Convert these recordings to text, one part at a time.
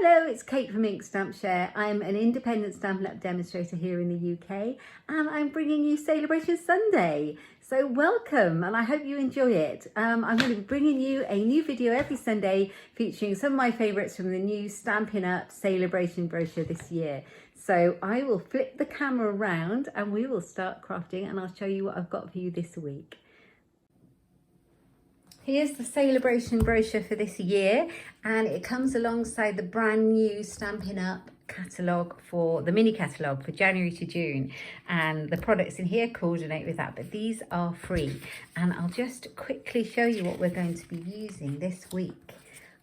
Hello, it's Kate from Inkstampshare. I'm an independent Stampin' Up demonstrator here in the UK, and I'm bringing you Saleabration Sunday. So welcome, and I hope you enjoy it. I'm going to be bringing you a new video every Sunday featuring some of my favourites from the new Stampin' Up Saleabration brochure this year. So I will flip the camera around and we will start crafting, and I'll show you what I've got for you this week. Here's the Saleabration brochure for this year, and it comes alongside the brand new Stampin' Up catalogue for the mini catalogue for January to June, and the products in here coordinate with that, but these are free. And I'll just quickly show you what we're going to be using this week.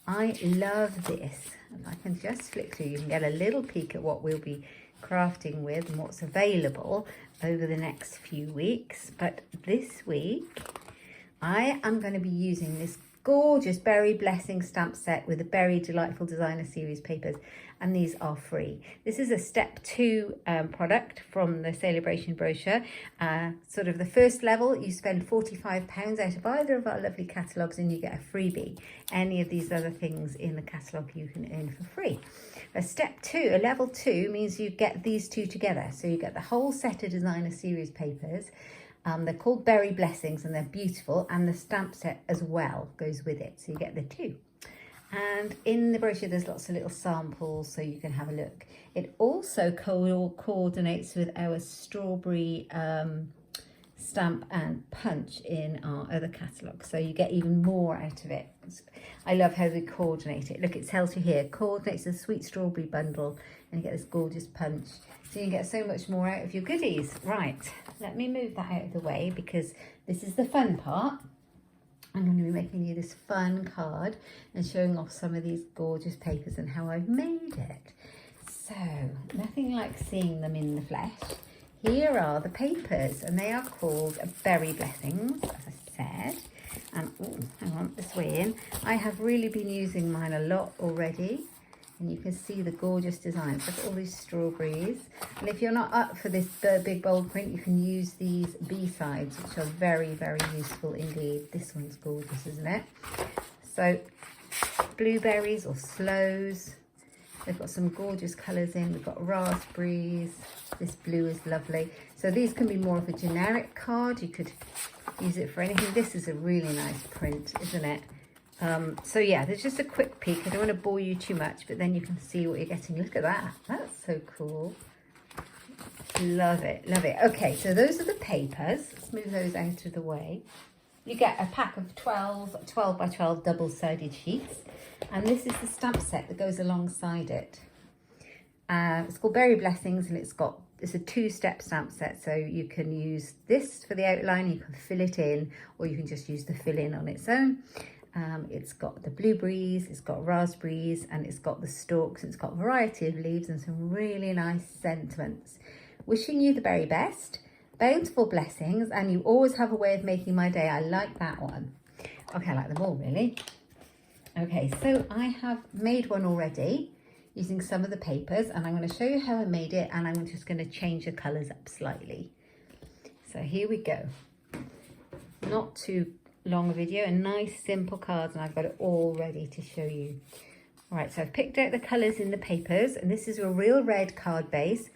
I love this. If I can just flick through, you can get a little peek at what we'll be crafting with and what's available over the next few weeks. But this week I am going to be using this gorgeous Berry Blessing stamp set with the Berry Delightful Designer Series papers, and these are free. This is a step 2 product from the Saleabration brochure. Sort of the first level, you spend £45 out of either of our lovely catalogues and you get a freebie. Any of these other things in the catalogue you can earn for free. A step 2, a level 2, means you get these two together. So you get the whole set of Designer Series papers. They're called Berry Blessings and they're beautiful, and the stamp set as well goes with it, so you get the two. And in the brochure there's lots of little samples so you can have a look. It also coordinates with our strawberry stamp and punch in our other catalogue, so you get even more out of it. I love how they coordinate it. Look, it tells you here, coordinates a sweet strawberry bundle, and you get this gorgeous punch, so you can get so much more out of your goodies. Right, let me move that out of the way because this is the fun part. I'm going to be making you this fun card and showing off some of these gorgeous papers and how I've made it. So nothing like seeing them in the flesh. Here are the papers, and they are called Berry Blessings, as I said. And oh, hang on, this way in. I have really been using mine a lot already, and you can see the gorgeous designs. Look at all these strawberries. And if you're not up for this big bold print, you can use these B-sides, which are very, very useful indeed. This one's gorgeous, isn't it? So blueberries or sloes. They've got some gorgeous colours in. We've got raspberries. This blue is lovely. So these can be more of a generic card. You could use it for anything. This is a really nice print, isn't it? So yeah, there's just a quick peek. I don't want to bore you too much, but then you can see what you're getting. Look at that. That's so cool. Love it. Love it. Okay, so those are the papers. Let's move those out of the way. You get a pack of 12 by 12 double-sided sheets. And this is the stamp set that goes alongside it. It's called Berry Blessings, and it's a 2-step stamp set. So you can use this for the outline, you can fill it in, or you can just use the fill-in on its own. It's got the blueberries, it's got raspberries, and it's got the stalks, and it's got a variety of leaves and some really nice sentiments. Wishing you the very best, bountiful blessings, and you always have a way of making my day. I like that one. Okay, I like them all really. Okay, so I have made one already using some of the papers, and I'm going to show you how I made it, and I'm just going to change the colours up slightly. So here we go. Not too long video, a nice simple card, and I've got it all ready to show you. All right, so I've picked out the colours in the papers, and this is a real red card base,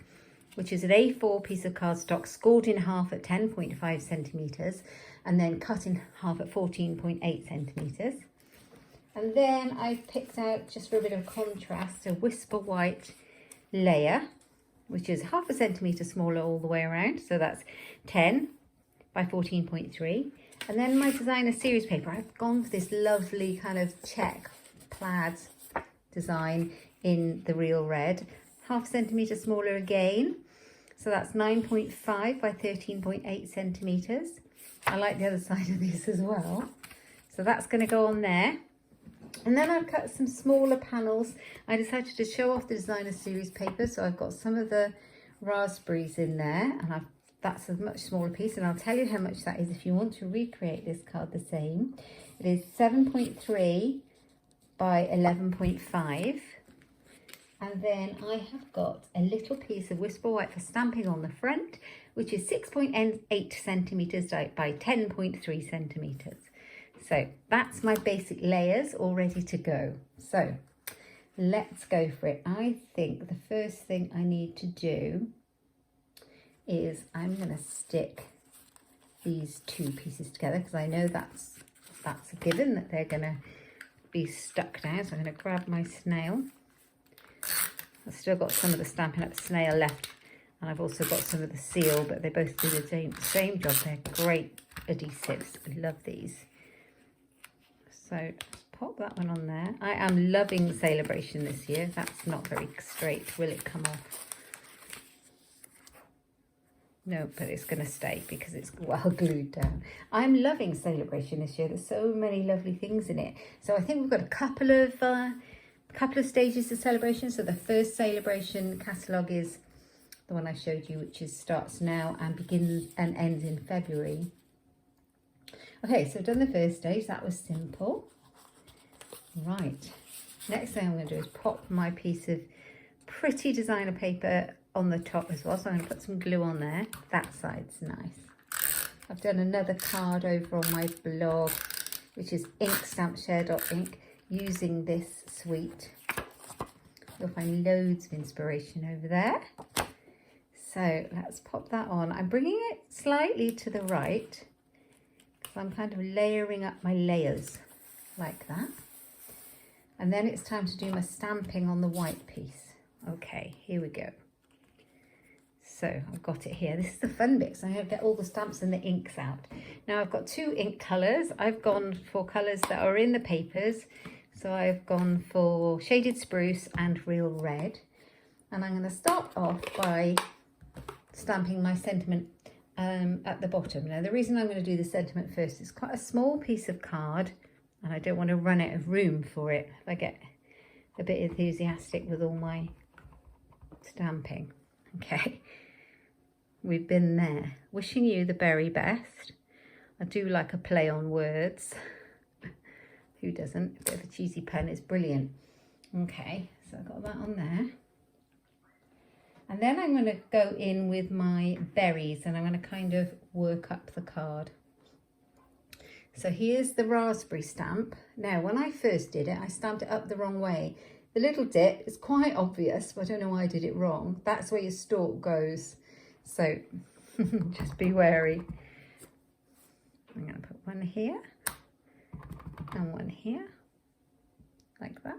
which is an A4 piece of cardstock scored in half at 10.5 centimetres and then cut in half at 14.8 centimetres. And then I've picked out, just for a bit of contrast, a Whisper White layer, which is half a centimetre smaller all the way around. So that's 10 by 14.3. And then my Designer Series paper, I've gone for this lovely kind of check plaid design in the real red. Half centimetre smaller again. So that's 9.5 by 13.8 centimetres. I like the other side of this as well. So that's going to go on there. And then I've cut some smaller panels. I decided to show off the Designer Series paper, so I've got some of the raspberries in there, and that's a much smaller piece, and I'll tell you how much that is if you want to recreate this card the same. It is 7.3 by 11.5. And then I have got a little piece of Whisper White for stamping on the front, which is 6.8 centimetres by 10.3 centimetres. So that's my basic layers all ready to go. So let's go for it. I think the first thing I need to do is I'm going to stick these two pieces together, because I know that's a given that they're going to be stuck down. So I'm going to grab my snail. I've still got some of the Stampin' Up Snail left, and I've also got some of the seal, but they both do the same job. They're great adhesives. I love these. So let's pop that one on there. I am loving Saleabration this year. That's not very straight. Will it come off? No, but it's going to stay because it's well glued down. I'm loving Saleabration this year. There's so many lovely things in it. So I think we've got a couple of stages of Saleabration. So the first Saleabration catalogue is the one I showed you, which starts now and begins and ends in February. Okay, so I've done the first stage. That was simple. Right. Next thing I'm going to do is pop my piece of pretty designer paper on the top as well. So I'm going to put some glue on there. That side's nice. I've done another card over on my blog, which is inkstampshare.ink, using this suite. You'll find loads of inspiration over there. So let's pop that on. I'm bringing it slightly to the right, because I'm kind of layering up my layers like that. And then it's time to do my stamping on the white piece. Okay, here we go. So I've got it here. This is the fun bit. So I'm going to get all the stamps and the inks out. Now I've got two ink colours. I've gone for colours that are in the papers. So I've gone for Shaded Spruce and Real Red. And I'm going to start off by stamping my sentiment at the bottom. Now the reason I'm going to do the sentiment first is quite a small piece of card, and I don't want to run out of room for it. I get a bit enthusiastic with all my stamping. Okay. We've been there. Wishing you the very best. I do like a play on words. Who doesn't? A bit of a cheesy pun is brilliant. Okay, so I've got that on there. And then I'm going to go in with my berries, and I'm going to kind of work up the card. So here's the raspberry stamp. Now, when I first did it, I stamped it up the wrong way. The little dip is quite obvious, but I don't know why I did it wrong. That's where your stalk goes. So just be wary. I'm going to put one here and one here, like that.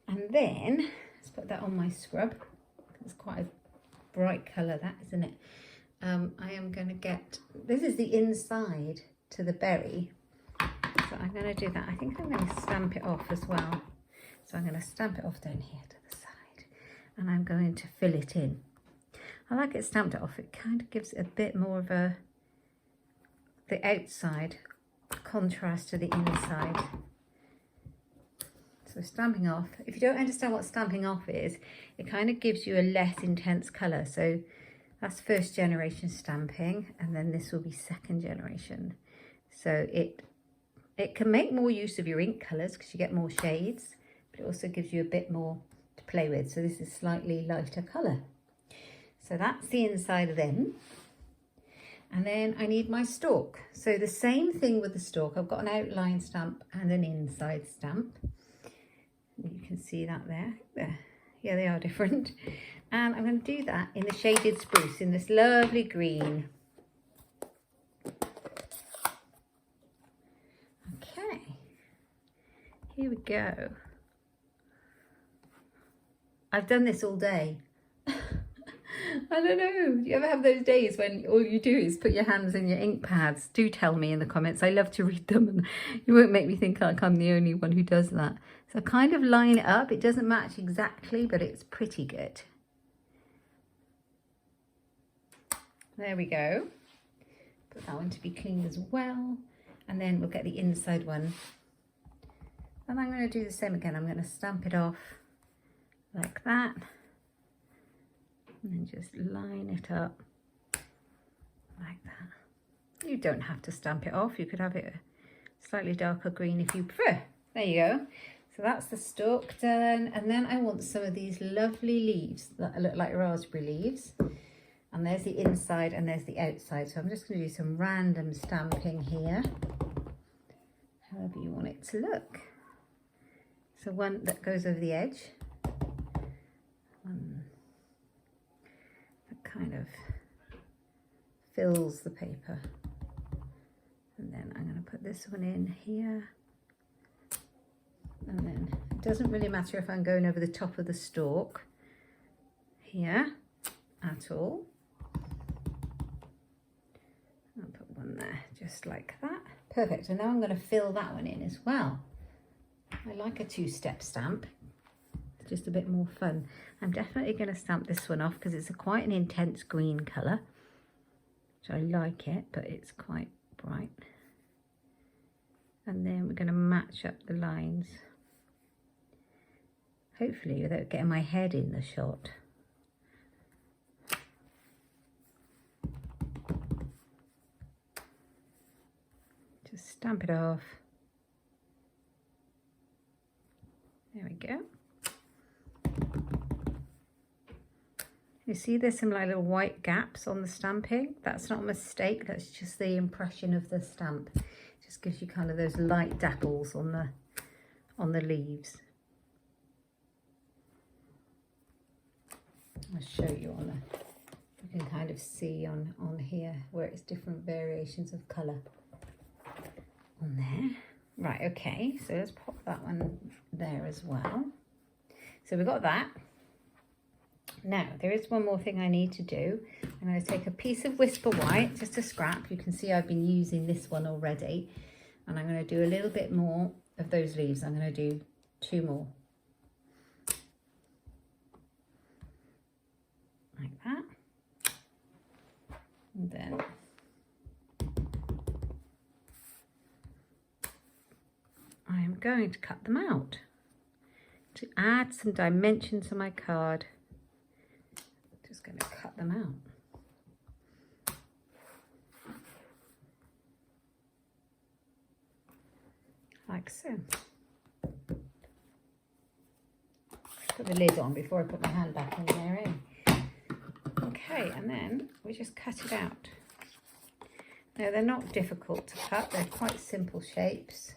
And then let's put that on my scrub. It's quite a bright colour, that, isn't it? I am going to get, this is the inside to the berry. So I'm going to do that. I think I'm going to stamp it off as well. So I'm going to stamp it off down here to the side. And I'm going to fill it in. I like it stamped off. It kind of gives it a bit more of the outside contrast to the inside. So stamping off, if you don't understand what stamping off is, it kind of gives you a less intense colour. So that's first generation stamping, and then this will be second generation. So it can make more use of your ink colours because you get more shades, but it also gives you a bit more to play with. So this is slightly lighter colour. So that's the inside of them. And then I need my stalk. So the same thing with the stalk. I've got an outline stamp and an inside stamp. You can see that there. Yeah, they are different. And I'm going to do that in the Shaded Spruce, in this lovely green. Okay. Here we go. I've done this all day. I don't know. Do you ever have those days when all you do is put your hands in your ink pads? Do tell me in the comments. I love to read them, and you won't make me think like I'm the only one who does that. So kind of line it up. It doesn't match exactly, but it's pretty good. There we go. Put that one to be clean as well. And then we'll get the inside one. And I'm going to do the same again. I'm going to stamp it off like that. And then just line it up like that. You don't have to stamp it off. You could have it a slightly darker green if you prefer. There you go. So that's the stalk done. And then I want some of these lovely leaves that look like raspberry leaves. And there's the inside and there's the outside. So I'm just going to do some random stamping here, however you want it to look. So one that goes over the edge, one that kind of fills the paper, and then I'm going to put this one in here, and then it doesn't really matter if I'm going over the top of the stalk here at all. I'll put one there just like that. Perfect. And now I'm going to fill that one in as well. I like a two-step stamp. It's just a bit more fun. I'm definitely going to stamp this one off because it's quite an intense green colour. So I like it, but it's quite bright. And then we're going to match up the lines. Hopefully without getting my head in the shot. Just stamp it off. There we go. You see there's some like little white gaps on the stamping. That's not a mistake, that's just the impression of the stamp. It just gives you kind of those light dapples on the leaves. I'll show you on the, you can kind of see on here where it's different variations of colour on there. Right, okay, so let's pop that one there as well. So we've got that. Now, there is one more thing I need to do. I'm going to take a piece of Whisper White, just a scrap. You can see I've been using this one already. And I'm going to do a little bit more of those leaves. I'm going to do 2 more. Like that. And then I'm going to cut them out to add some dimension to my card. Just going to cut them out. Like so. Put the lid on before I put my hand back in there. Okay, and then we just cut it out. Now they're not difficult to cut, they're quite simple shapes.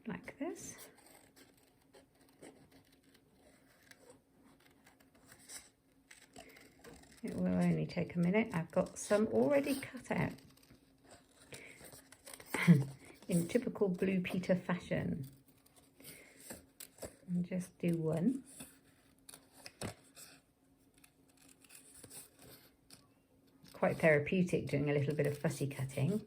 Like this. It will only take a minute. I've got some already cut out in typical Blue Peter fashion. And just do one. It's quite therapeutic doing a little bit of fussy cutting.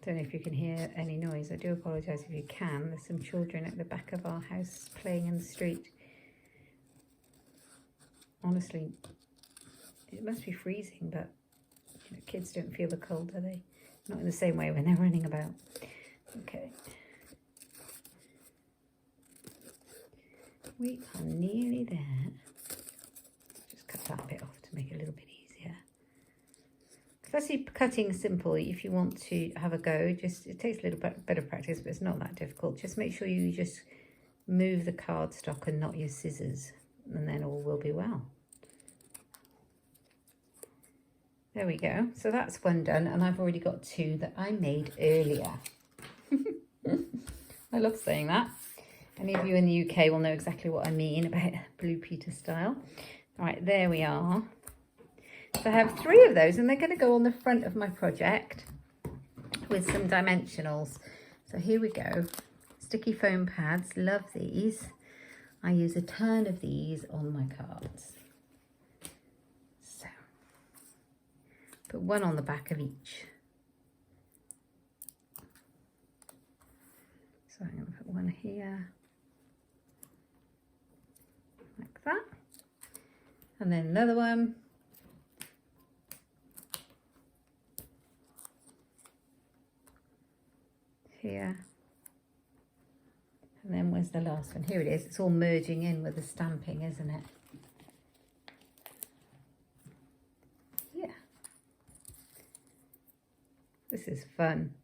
Don't know if you can hear any noise. I do apologise if you can. There's some children at the back of our house playing in the street. Honestly, it must be freezing, but you know, kids don't feel the cold, do they? Not in the same way when they're running about. Okay. We are nearly there. Just cut that bit off to make it a little bit easier. Fussy cutting is simple. If you want to have a go, just it takes a little bit of practice, but it's not that difficult. Just make sure you just move the cardstock and not your scissors, and then all will be well. There we go. So that's one done, and I've already got 2 that I made earlier. I love saying that. Any of you in the UK will know exactly what I mean about Blue Peter style. All right, there we are. So I have 3 of those, and they're going to go on the front of my project with some dimensionals. So here we go. Sticky foam pads, love these. I use a ton of these on my cards. So put one on the back of each. So I'm going to put one here, like that. And then another one. Here. And then where's the last one? Here it is. It's all merging in with the stamping, isn't it? Yeah. This is fun.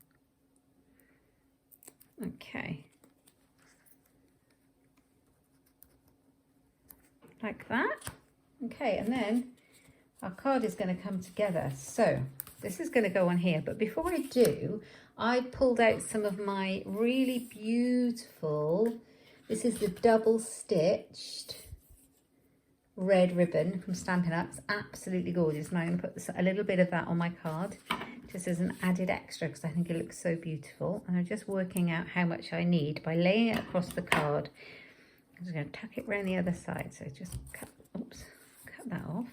Okay. Like that. Okay, and then our card is going to come together. So this is going to go on here, but before I do, I pulled out some of my really beautiful, this is the double stitched red ribbon from Stampin' Up. It's absolutely gorgeous. And I'm going to put a little bit of that on my card just as an added extra because I think it looks so beautiful. And I'm just working out how much I need by laying it across the card. I'm just going to tuck it around the other side. So just cut, oops, cut that off.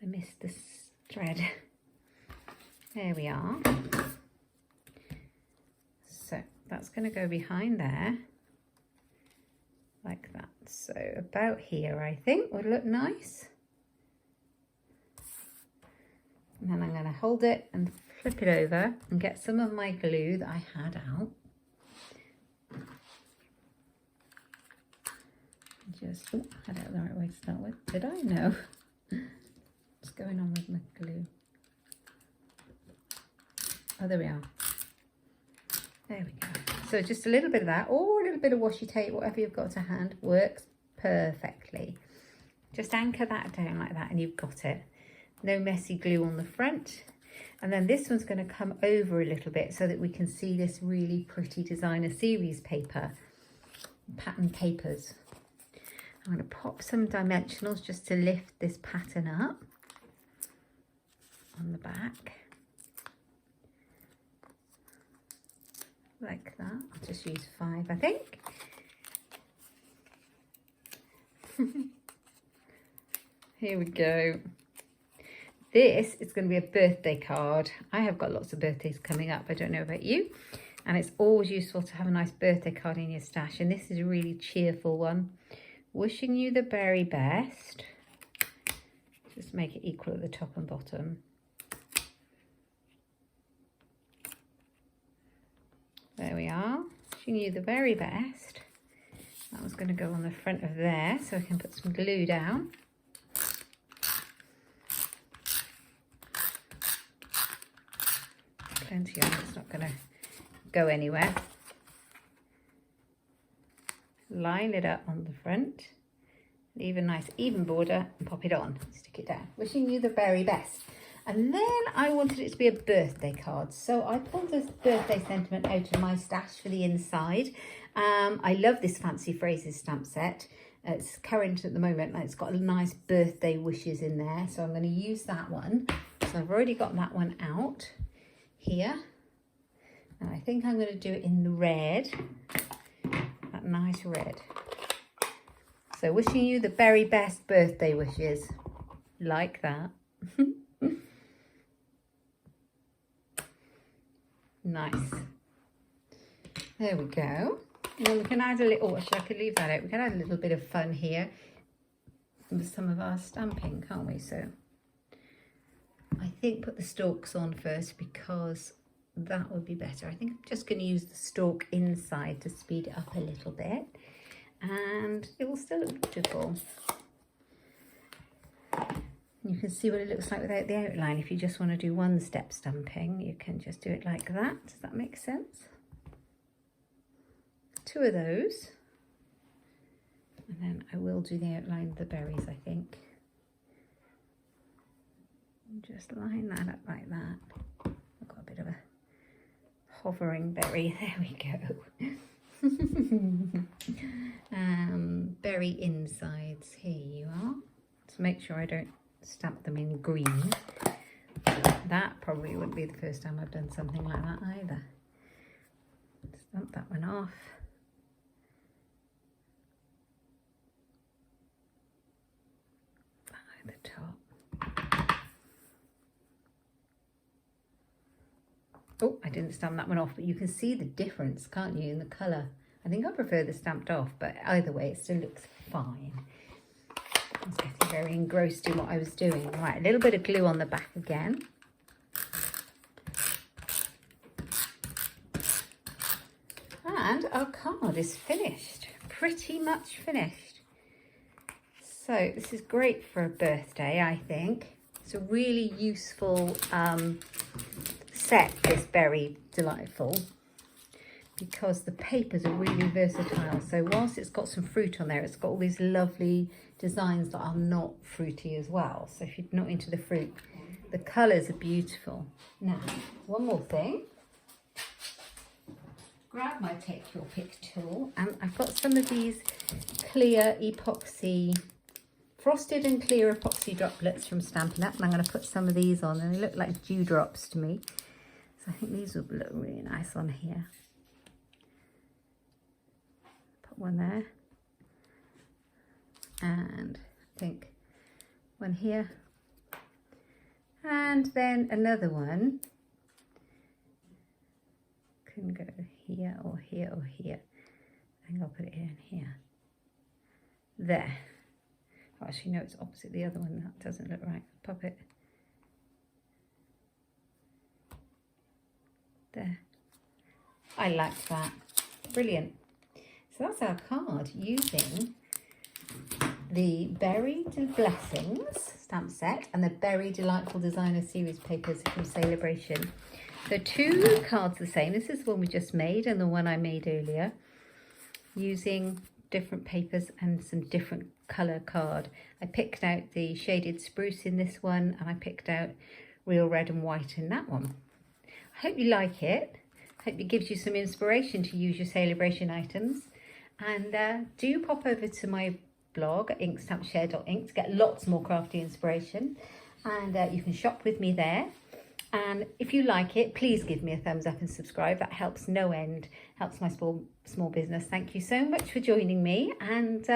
I missed this thread. There we are. So that's going to go behind there. Like that. So about here I think would look nice. And then I'm going to hold it and flip it over and get some of my glue that I had out. Just, oh, I had it the right way to start with. Did I? No. What's going on with my glue? Oh, there we are. There we go. So just a little bit of that, or a little bit of washi tape, whatever you've got to hand, works perfectly. Just anchor that down like that and you've got it. No messy glue on the front. And then this one's going to come over a little bit so that we can see this really pretty designer series paper, pattern papers. I'm going to pop some dimensionals just to lift this pattern up on the back. Like that. I'll just use 5, I think. Here we go. This is going to be a birthday card. I have got lots of birthdays coming up. I don't know about you. And it's always useful to have a nice birthday card in your stash. And this is a really cheerful one. Wishing you the very best. Just make it equal at the top and bottom. There we are. Wishing you the very best. That was going to go on the front of there, so I can put some glue down. Plenty of it, it's not going to go anywhere. Line it up on the front. Leave a nice even border and pop it on. Stick it down. Wishing you the very best. And then I wanted it to be a birthday card. So I pulled this birthday sentiment out of my stash for the inside. I love this Fancy Phrases stamp set. It's current at the moment. It's got a nice birthday wishes in there. So I'm going to use that one. So I've already got that one out here. And I think I'm going to do it in the red. That nice red. So wishing you the very best birthday wishes. Like that. Nice. There we go. And then we can add a little, actually I could leave that out. We can add a little bit of fun here with some of our stamping, can't we? So I think put the stalks on first because that would be better. I think I'm just going to use the stalk inside to speed it up a little bit. And it will still look beautiful. You can see what it looks like without the outline. If you just want to do one step stamping, you can just do it like that. Does that make sense? 2 of those. And then I will do the outline of the berries, I think. Just line that up like that. I've got a bit of a hovering berry. There we go. Berry insides. Here you are. So make sure I don't stamp them in green. That probably wouldn't be the first time I've done something like that either. Stamp that one off. At the top. Oh, I didn't stamp that one off, but you can see the difference, can't you, in the colour? I think I prefer the stamped off, but either way, it still looks fine. I was getting very engrossed in what I was doing. Right, a little bit of glue on the back again. And our card is finished, pretty much finished. So this is great for a birthday, I think. It's a really useful set, this Very Delightful, because the papers are really versatile. So whilst it's got some fruit on there, it's got all these lovely designs that are not fruity as well. So if you're not into the fruit, The colours are beautiful. Now, one more thing. Grab my Take Your Pick tool, and I've got some of these clear epoxy, frosted and clear epoxy droplets from Stampin' Up, and I'm going to put some of these on, and they look like dewdrops to me. So I think these will look really nice on here. Put one there, and I think one here, and then another one can go here or here or here. I think I'll put it in here. There. Oh, actually, no, it's opposite the other one. That doesn't look right. Pop it there. I like that. Brilliant. So that's our card using the Buried Blessings stamp set and the Berry Delightful Designer Series papers from Saleabration. So two cards the same. This is the one we just made and the one I made earlier, using different papers and some different colour card. I picked out the shaded spruce in this one, and I picked out real red and white in that one. I hope you like it. I hope it gives you some inspiration to use your Saleabration items. And do pop over to my blog at inkstampshare.ink to get lots more crafty inspiration. And you can shop with me there. And if you like it, please give me a thumbs up and subscribe. That helps no end, helps my small business. Thank you so much for joining me. And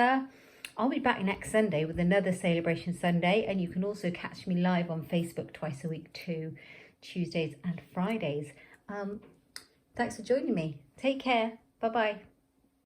I'll be back next Sunday with another Saleabration Sunday. And you can also catch me live on Facebook twice a week too, Tuesdays and Fridays. Thanks for joining me. Take care. Bye-bye.